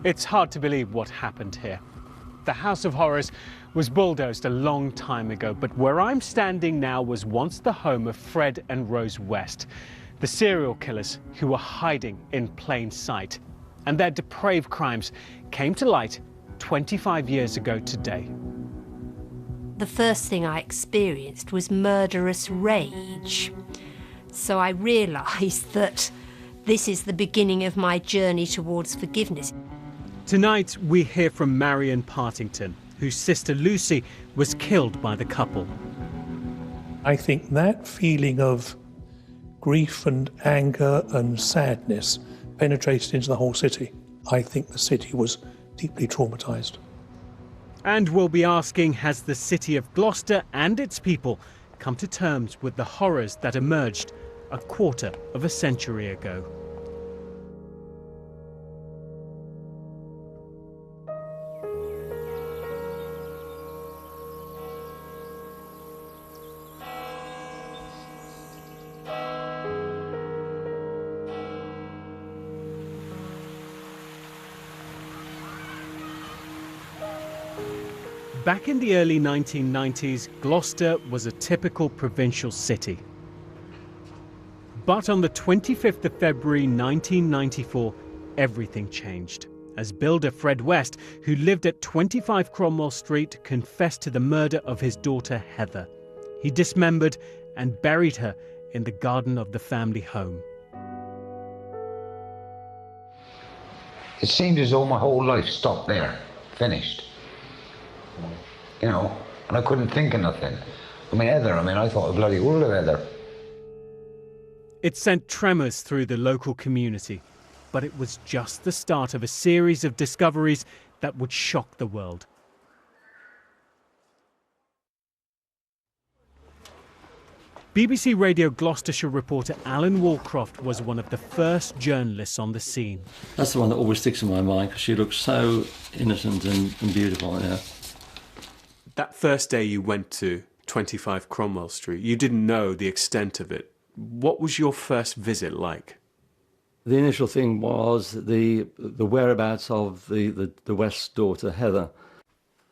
It's hard to believe what happened here. The House of Horrors was bulldozed a long time ago, but where I'm standing now was once the home of Fred and Rose West, the serial killers who were hiding in plain sight. And their depraved crimes came to light 25 years ago today. The first thing I experienced was murderous rage. So I realised that this is the beginning of my journey towards forgiveness. Tonight we hear from Marion Partington, whose sister Lucy was killed by the couple. I think that feeling of grief and anger and sadness penetrated into the whole city. I think the city was deeply traumatised. And we'll be asking, has the city of Gloucester and its people come to terms with the horrors that emerged a quarter of a century ago? Back in the early 1990s, Gloucester was a typical provincial city. But on the 25th of February 1994, everything changed, as builder Fred West, who lived at 25 Cromwell Street, confessed to the murder of his daughter Heather. He dismembered and buried her in the garden of the family home. It seemed as though my whole life stopped there, finished. You know, and I couldn't think of nothing. Heather, I thought a bloody world of Heather. It sent tremors through the local community, but it was just the start of a series of discoveries that would shock the world. BBC Radio Gloucestershire reporter Alan Walcroft was one of the first journalists on the scene. That's the one that always sticks in my mind because she looks so innocent and beautiful, yeah. That first day you went to 25 Cromwell Street, you didn't know the extent of it. What was your first visit like? The initial thing was the whereabouts of the West's daughter, Heather.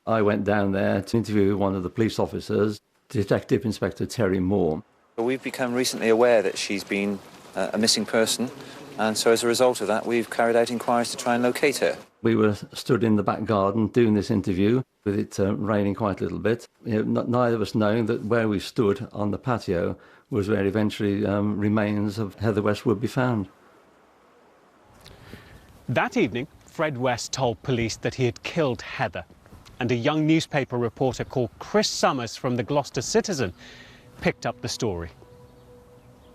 I went down there to interview one of the police officers, Detective Inspector Terry Moore. We've become recently aware that she's been a missing person, and so as a result of that, we've carried out inquiries to try and locate her. We were stood in the back garden doing this interview, with it raining quite a little bit. Neither of us knowing that where we stood on the patio was where eventually remains of Heather West would be found. That evening, Fred West told police that he had killed Heather, and a young newspaper reporter called Chris Summers from the Gloucester Citizen picked up the story.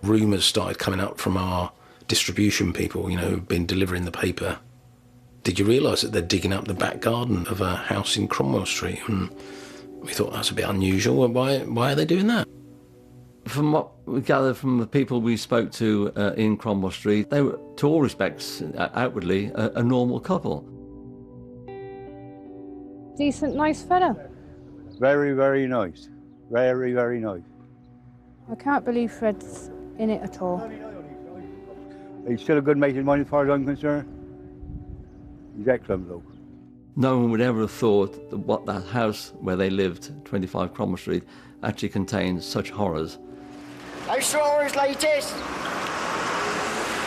Rumours started coming up from our distribution people, who've been delivering the paper. Did you realise that they're digging up the back garden of a house in Cromwell Street? And we thought that's a bit unusual. Why are they doing that? From what we gathered from the people we spoke to in Cromwell Street, they were, to all respects, outwardly, a normal couple. Decent, nice fella. Very, very nice. Very, very nice. I can't believe Fred's in it at all. He's still a good mate of mine as far as I'm concerned. He's excellent, though. No one would ever have thought that what that house where they lived, 25 Cromwell Street, actually contained such horrors. I swore his latest!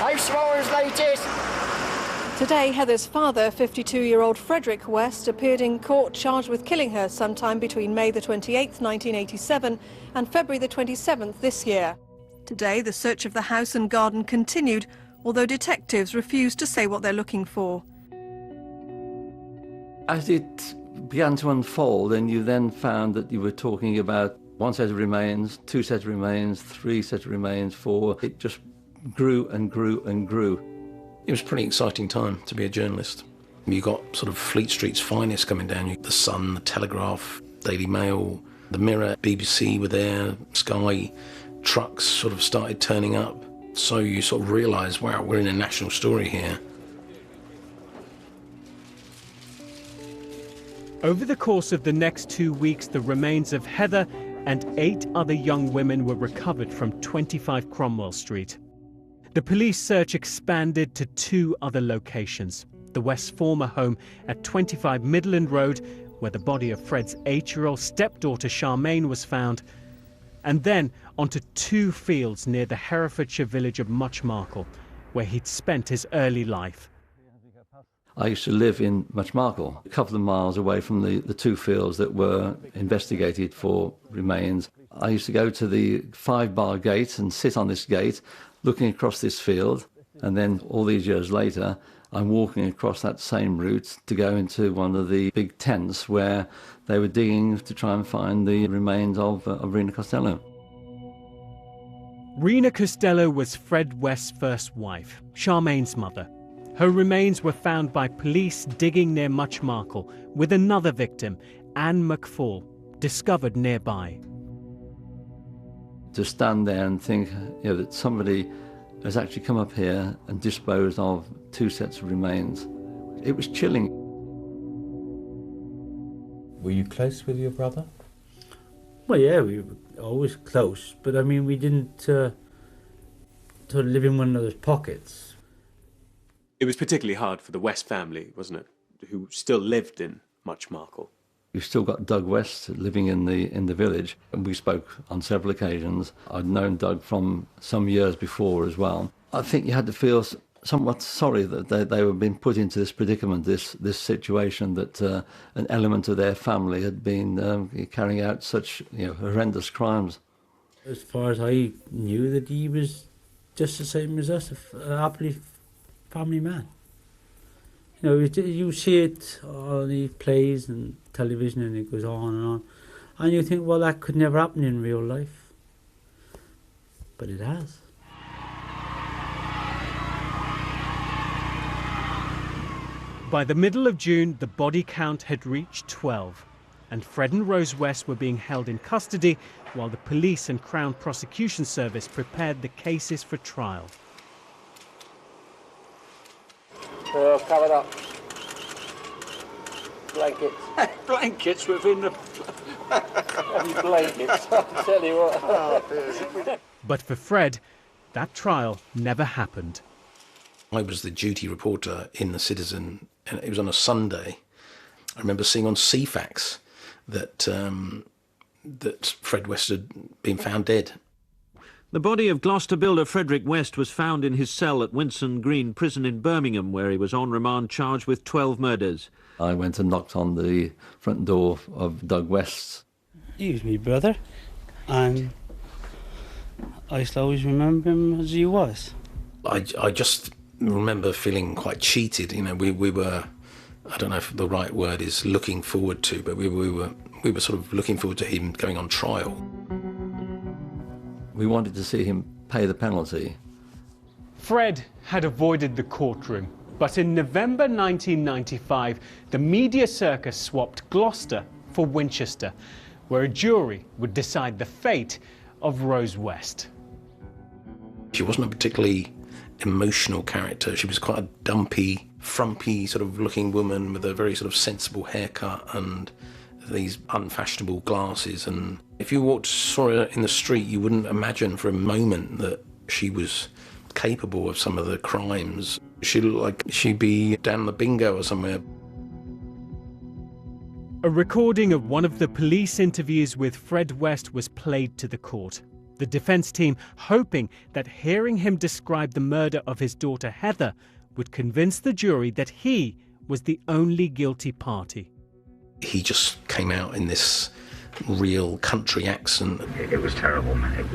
I swore his latest! Today, Heather's father, 52-year-old Frederick West, appeared in court charged with killing her sometime between May the 28th, 1987 and February the 27th this year. Today, the search of the house and garden continued, although detectives refused to say what they're looking for. As it began to unfold, and you then found that you were talking about one set of remains, two sets of remains, three sets of remains, four, it just grew and grew and grew. It was a pretty exciting time to be a journalist. You got sort of Fleet Street's finest coming down. The Sun, the Telegraph, Daily Mail, the Mirror, BBC were there, Sky, trucks sort of started turning up. So you sort of realise, wow, we're in a national story here. Over the course of the next 2 weeks, the remains of Heather and 8 other young women were recovered from 25 Cromwell Street. The police search expanded to 2 other locations, the West's former home at 25 Midland Road, where the body of Fred's 8-year-old stepdaughter Charmaine was found, and then onto 2 fields near the Herefordshire village of Muchmarcle, where he'd spent his early life. I used to live in Muchmarcle, a couple of miles away from the 2 fields that were investigated for remains. I used to go to the 5-bar gate and sit on this gate, looking across this field, and then all these years later, I'm walking across that same route to go into one of the big tents where they were digging to try and find the remains of Rena Costello. Rena Costello was Fred West's first wife, Charmaine's mother. Her remains were found by police digging near Muchmarcle with another victim, Anne McFall, discovered nearby. To stand there and think, that somebody has actually come up here and disposed of 2 sets of remains, it was chilling. Were you close with your brother? Well, yeah, we were always close, but I mean, we didn't sort of live in one another's pockets. It was particularly hard for the West family, wasn't it, who still lived in Muchmarcle? We've still got Doug West living in the village, and we spoke on several occasions. I'd known Doug from some years before as well. I think you had to feel somewhat sorry that they were being put into this predicament, this situation, that an element of their family had been carrying out such horrendous crimes. As far as I knew, that he was just the same as us, a happily family man. You see it on the plays and television, and it goes on, and you think, well, that could never happen in real life, but it has. By the middle of June, the body count had reached 12, and Fred and Rose West were being held in custody while the police and Crown Prosecution Service prepared the cases for trial. Covered up. Blankets. Blankets within the... blankets, I'll tell you what. But for Fred, that trial never happened. I was the duty reporter in The Citizen, and it was on a Sunday. I remember seeing on CFAX that Fred West had been found dead. The body of Gloucester builder Frederick West was found in his cell at Winson Green Prison in Birmingham, where he was on remand charged with 12 murders. I went and knocked on the front door of Doug West's. He was my brother, and I used to always remember him as he was. I just remember feeling quite cheated. We were, I don't know if the right word is looking forward to, but we were sort of looking forward to him going on trial. We wanted to see him pay the penalty. Fred had avoided the courtroom, but in November 1995, the media circus swapped Gloucester for Winchester, where a jury would decide the fate of Rose West. She wasn't a particularly emotional character. She was quite a dumpy, frumpy sort of looking woman with a very sort of sensible haircut and these unfashionable glasses. And if you saw her in the street, you wouldn't imagine for a moment that she was capable of some of the crimes. She looked like she'd be down the bingo or somewhere. A recording of one of the police interviews with Fred West was played to the court. The defence team hoping that hearing him describe the murder of his daughter Heather would convince the jury that he was the only guilty party. He just came out in this real country accent. It was terrible, man.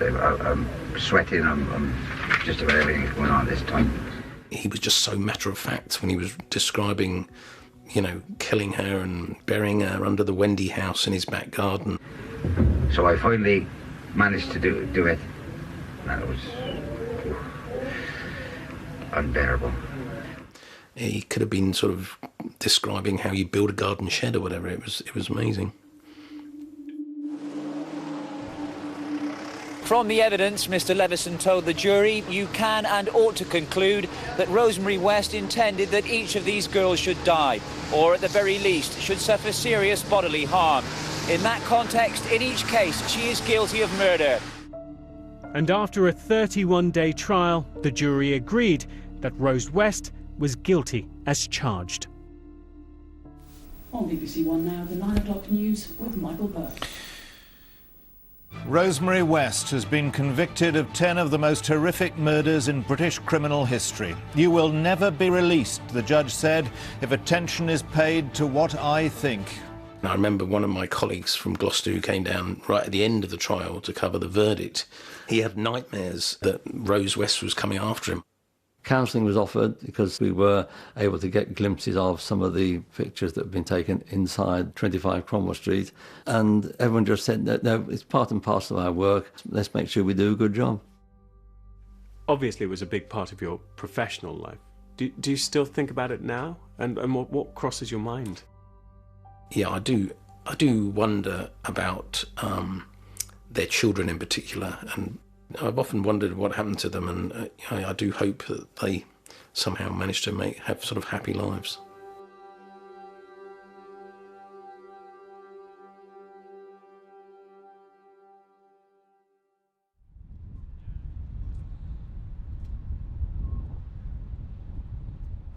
I'm sweating, I'm just about everything that's going on this time. He was just so matter-of-fact when he was describing, killing her and burying her under the Wendy house in his back garden. So I finally managed to do it, and it was unbearable. He could have been sort of describing how you build a garden shed or whatever. It was amazing. From the evidence, Mr. Levison told the jury, you can and ought to conclude that Rosemary West intended that each of these girls should die, or at the very least, should suffer serious bodily harm. In that context, in each case, she is guilty of murder. And after a 31-day trial, the jury agreed that Rose West was guilty as charged. On BBC One now, the 9 o'clock news with Michael Burke. Rosemary West has been convicted of 10 of the most horrific murders in British criminal history. You will never be released, the judge said, if attention is paid to what I think. I remember one of my colleagues from Gloucester who came down right at the end of the trial to cover the verdict. He had nightmares that Rose West was coming after him. Counselling was offered because we were able to get glimpses of some of the pictures that had been taken inside 25 Cromwell Street, and everyone just said, no, it's part and parcel of our work, let's make sure we do a good job. Obviously it was a big part of your professional life. Do you still think about it now? And what crosses your mind? Yeah, I do wonder about their children in particular, and I've often wondered what happened to them, and I do hope that they somehow managed to have sort of happy lives.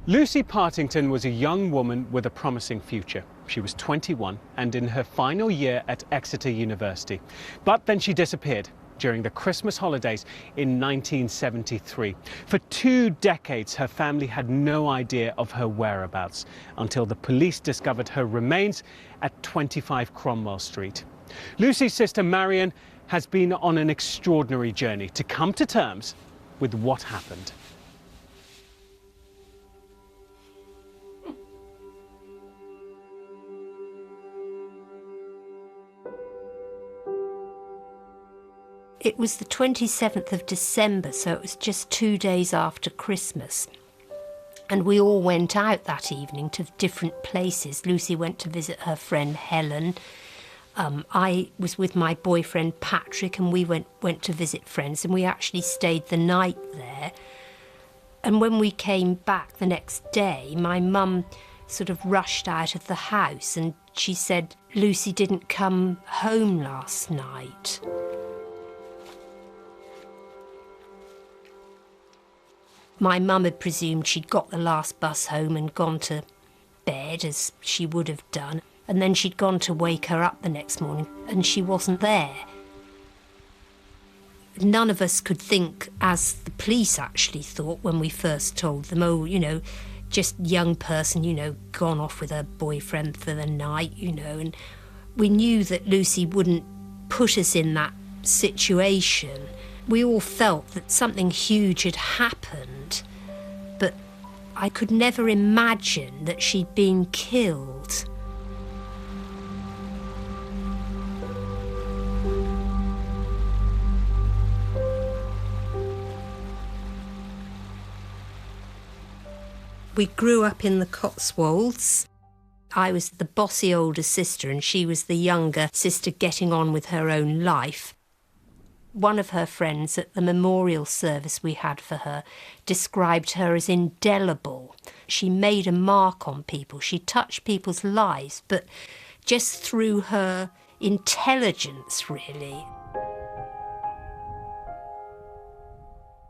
Lucy Partington was a young woman with a promising future. She was 21 and in her final year at Exeter University. But then she disappeared during the Christmas holidays in 1973. For 2 decades, her family had no idea of her whereabouts until the police discovered her remains at 25 Cromwell Street. Lucy's sister Marion has been on an extraordinary journey to come to terms with what happened. It was the 27th of December, so it was just 2 days after Christmas. And we all went out that evening to different places. Lucy went to visit her friend Helen. I was with my boyfriend Patrick, and we went to visit friends, and we actually stayed the night there. And when we came back the next day, my mum sort of rushed out of the house, and she said, Lucy didn't come home last night. My mum had presumed she'd got the last bus home and gone to bed, as she would have done, and then she'd gone to wake her up the next morning, and she wasn't there. None of us could think, as the police actually thought when we first told them, oh, you know, just young person, you know, gone off with her boyfriend for the night, you know, and we knew that Lucy wouldn't put us in that situation. We all felt that something huge had happened, but I could never imagine that she'd been killed. We grew up in the Cotswolds. I was the bossy older sister and she was the younger sister getting on with her own life. One of her friends at the memorial service we had for her described her as indelible. She made a mark on people. She touched people's lives, but just through her intelligence, really.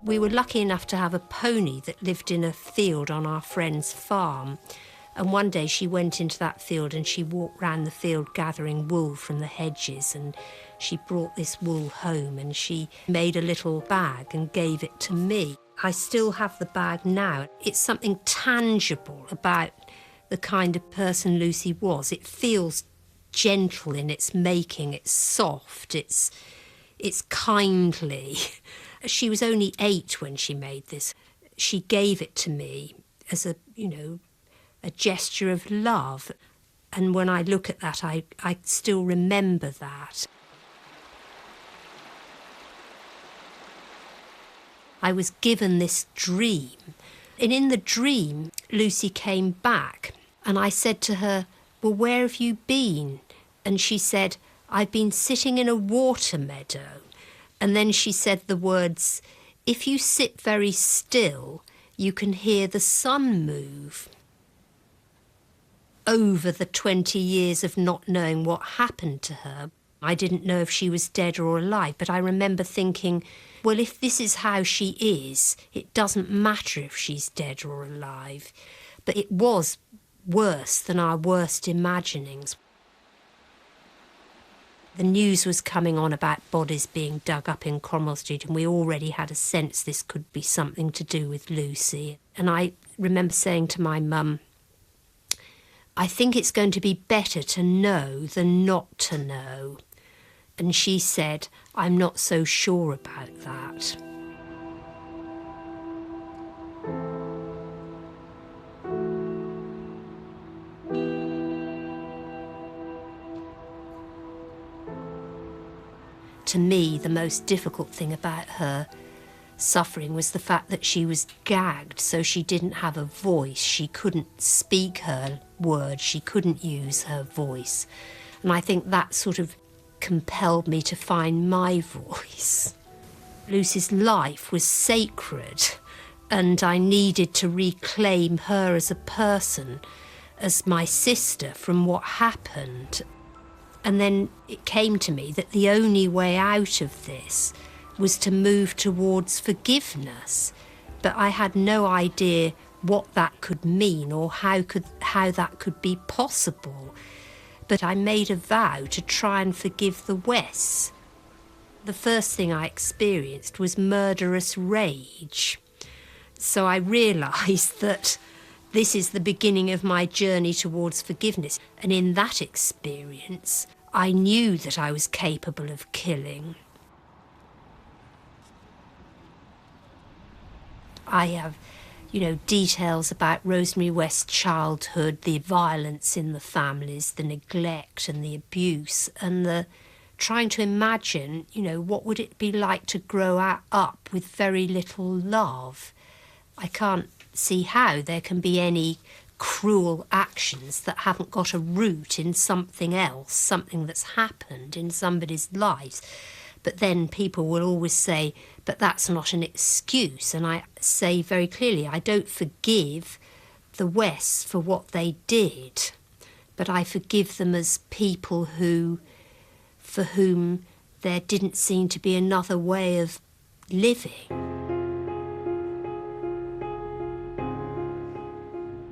We were lucky enough to have a pony that lived in a field on our friend's farm. And one day she went into that field and she walked round the field gathering wool from the hedges, and she brought this wool home and she made a little bag and gave it to me. I still have the bag now. It's something tangible about the kind of person Lucy was. It feels gentle in its making, it's soft, it's kindly. She was only 8 when she made this. She gave it to me as a gesture of love. And when I look at that, I still remember that. I was given this dream. And in the dream, Lucy came back. And I said to her, well, where have you been? And she said, I've been sitting in a water meadow. And then she said the words, if you sit very still, you can hear the sun move. Over the 20 years of not knowing what happened to her, I didn't know if she was dead or alive, but I remember thinking, well, if this is how she is, it doesn't matter if she's dead or alive. But it was worse than our worst imaginings. The news was coming on about bodies being dug up in Cromwell Street, and we already had a sense this could be something to do with Lucy. And I remember saying to my mum, I think it's going to be better to know than not to know. And she said, I'm not so sure about that. To me, the most difficult thing about her suffering was the fact that she was gagged, so she didn't have a voice. She couldn't speak her words. She couldn't use her voice. And I think that sort of compelled me to find my voice. Lucy's life was sacred, and I needed to reclaim her as a person, as my sister, from what happened. And then it came to me that the only way out of this was to move towards forgiveness. But I had no idea what that could mean or how that could be possible. But I made a vow to try and forgive the Wests. The first thing I experienced was murderous rage. So I realised that this is the beginning of my journey towards forgiveness. And in that experience, I knew that I was capable of killing. I have, details about Rosemary West's childhood, the violence in the families, the neglect and the abuse, and the trying to imagine, what would it be like to grow up with very little love. I can't see how there can be any cruel actions that haven't got a root in something else, something that's happened in somebody's lives. But then people will always say, but that's not an excuse. And I say very clearly, I don't forgive the Wests for what they did, but I forgive them as people for whom there didn't seem to be another way of living.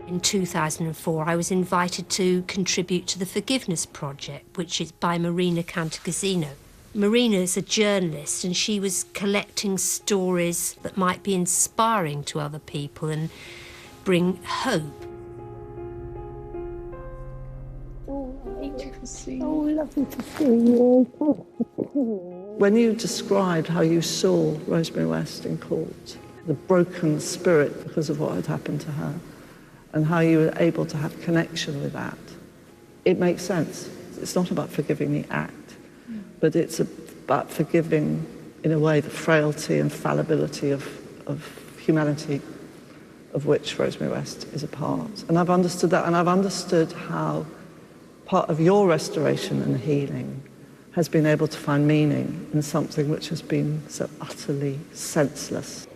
In 2004, I was invited to contribute to the Forgiveness Project, which is by Marina Cantacuzino. Marina is a journalist, and she was collecting stories that might be inspiring to other people and bring hope. Lovely to see you. When you described how you saw Rosemary West in court, the broken spirit because of what had happened to her, and how you were able to have connection with that, it makes sense. It's not about forgiving the act, but it's about forgiving, in a way, the frailty and fallibility of humanity, of which Rosemary West is a part. And I've understood that, and I've understood how part of your restoration and healing has been able to find meaning in something which has been so utterly senseless.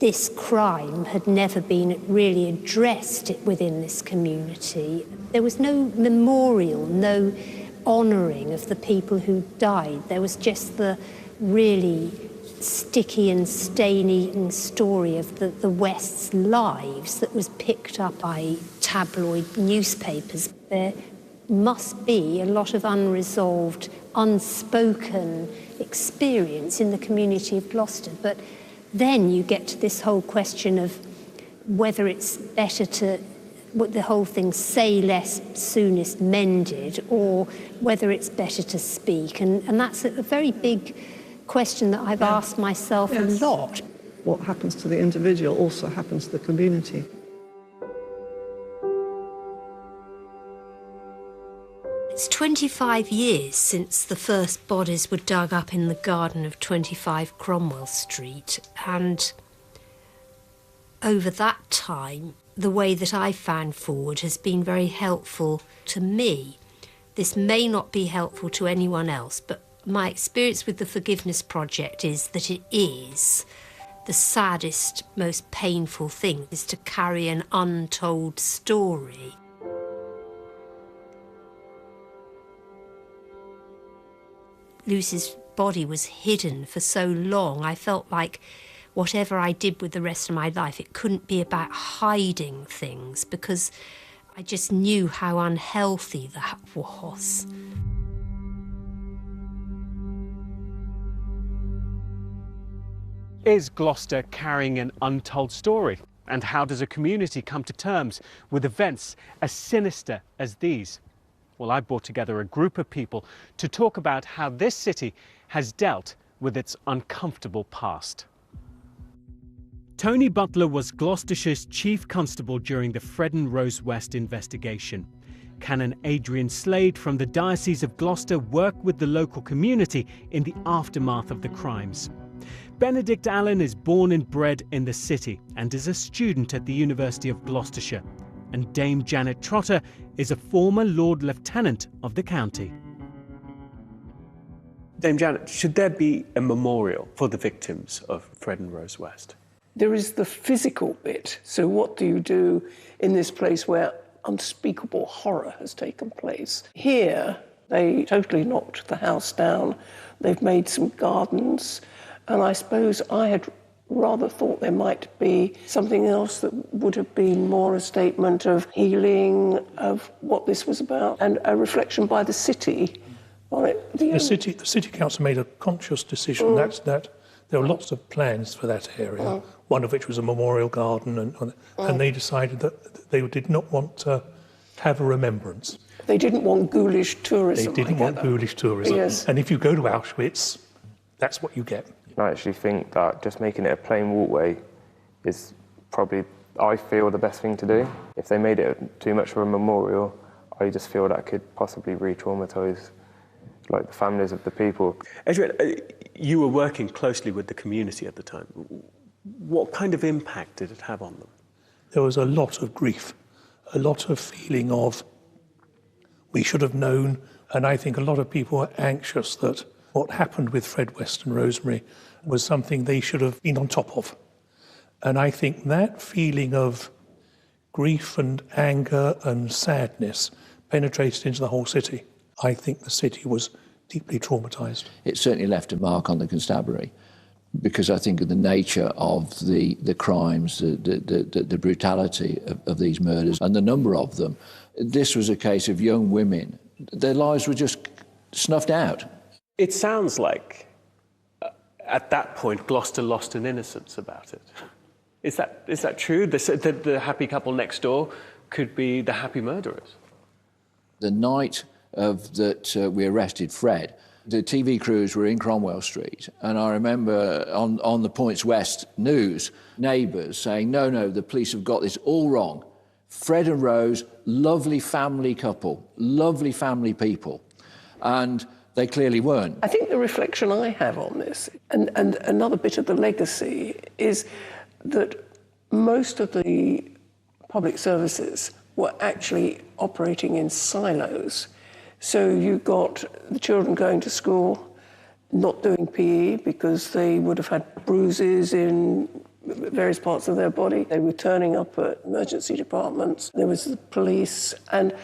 This crime had never been really addressed within this community. There was no memorial, no honouring of the people who died. There was just the really sticky and stain-eaten story of the West's lives that was picked up by tabloid newspapers. There must be a lot of unresolved, unspoken experience in the community of Gloucester, but then you get to this whole question of whether it's better to, the whole thing, say less, soonest mended, or whether it's better to speak. And that's a very big question that I've asked myself a lot. What happens to the individual also happens to the community. It's 25 years since the first bodies were dug up in the garden of 25 Cromwell Street, and over that time, the way that I found forward has been very helpful to me. This may not be helpful to anyone else, but my experience with the Forgiveness Project is that it is the saddest, most painful thing, is to carry an untold story. Lucy's body was hidden for so long, I felt like whatever I did with the rest of my life, it couldn't be about hiding things, because I just knew how unhealthy that was. Is Gloucester carrying an untold story? And how does a community come to terms with events as sinister as these? Well, I brought together a group of people to talk about how this city has dealt with its uncomfortable past. Tony Butler was Gloucestershire's chief constable during the Fred and Rose West investigation. Canon Adrian Slade from the Diocese of Gloucester worked with the local community in the aftermath of the crimes. Benedict Allen is born and bred in the city and is a student at the University of Gloucestershire. And Dame Janet Trotter is a former Lord Lieutenant of the county. Dame Janet, should there be a memorial for the victims of Fred and Rose West? There is the physical bit. So what do you do in this place where unspeakable horror has taken place? Here, they totally knocked the house down. They've made some gardens. And I suppose I had rather thought there might be something else that would have been more a statement of healing, of what this was about, and a reflection by the city on it. The city council made a conscious decision that there were lots of plans for that area, one of which was a memorial garden, and they decided that they did not want to have a remembrance. They didn't want ghoulish tourism. They didn't want ghoulish tourism. Yes. And if you go to Auschwitz, that's what you get. I actually think that just making it a plain walkway is probably, I feel, the best thing to do. If they made it too much of a memorial, I just feel that could possibly re-traumatise like the families of the people. Adrian, you were working closely with the community at the time. What kind of impact did it have on them? There was a lot of grief, a lot of feeling of we should have known, and I think a lot of people were anxious that what happened with Fred West and Rosemary was something they should have been on top of. And I think that feeling of grief and anger and sadness penetrated into the whole city. I think the city was deeply traumatised. It certainly left a mark on the constabulary, because I think of the nature of the crimes, the brutality of these murders and the number of them. This was a case of young women. Their lives were just snuffed out. It sounds like at that point Gloucester lost an innocence about it. Is that true? The happy couple next door could be the happy murderers? The night that we arrested Fred, the TV crews were in Cromwell Street, and I remember on the Points West news, neighbours saying, no, the police have got this all wrong. Fred and Rose, lovely family couple, lovely family people, and they clearly weren't. I think the reflection I have on this, and another bit of the legacy, is that most of the public services were actually operating in silos. So you got the children going to school, not doing PE because they would have had bruises in various parts of their body. They were turning up at emergency departments. There was the police, and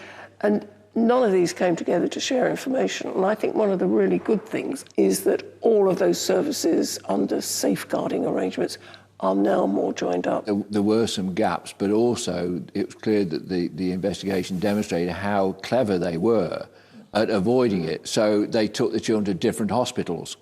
none of these came together to share information. And I think one of the really good things is that all of those services under safeguarding arrangements are now more joined up. There were some gaps, but also it was clear that the investigation demonstrated how clever they were at avoiding it. So they took the children to different hospitals.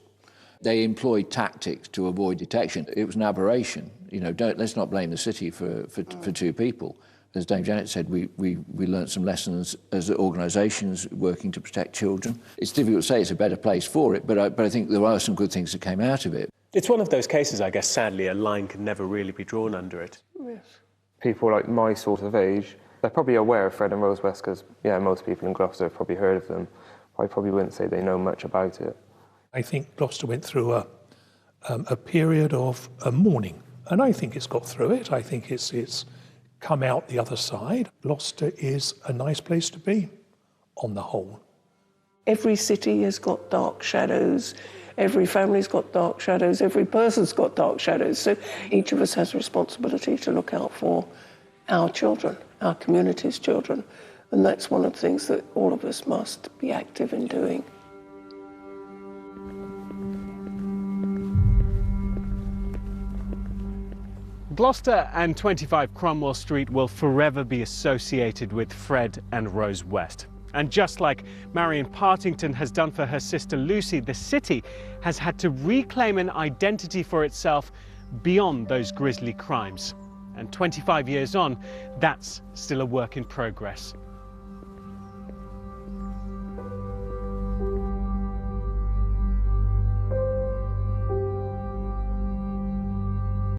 They employed tactics to avoid detection. It was an aberration. Let's not blame the city for two people. As Dame Janet said, we learnt some lessons as organisations working to protect children. It's difficult to say it's a better place for it, but I think there are some good things that came out of it. It's one of those cases, I guess, sadly, a line can never really be drawn under it. Yes. People like my sort of age, they're probably aware of Fred and Rose West because, most people in Gloucester have probably heard of them. I probably wouldn't say they know much about it. I think Gloucester went through a period of mourning, and I think it's got through it. I think it's come out the other side. Gloucester is a nice place to be, on the whole. Every city has got dark shadows. Every family's got dark shadows. Every person's got dark shadows. So each of us has a responsibility to look out for our children, our community's children. And that's one of the things that all of us must be active in doing. Gloucester and 25 Cromwell Street will forever be associated with Fred and Rose West. And just like Marion Partington has done for her sister Lucy, the city has had to reclaim an identity for itself beyond those grisly crimes. And 25 years on, that's still a work in progress.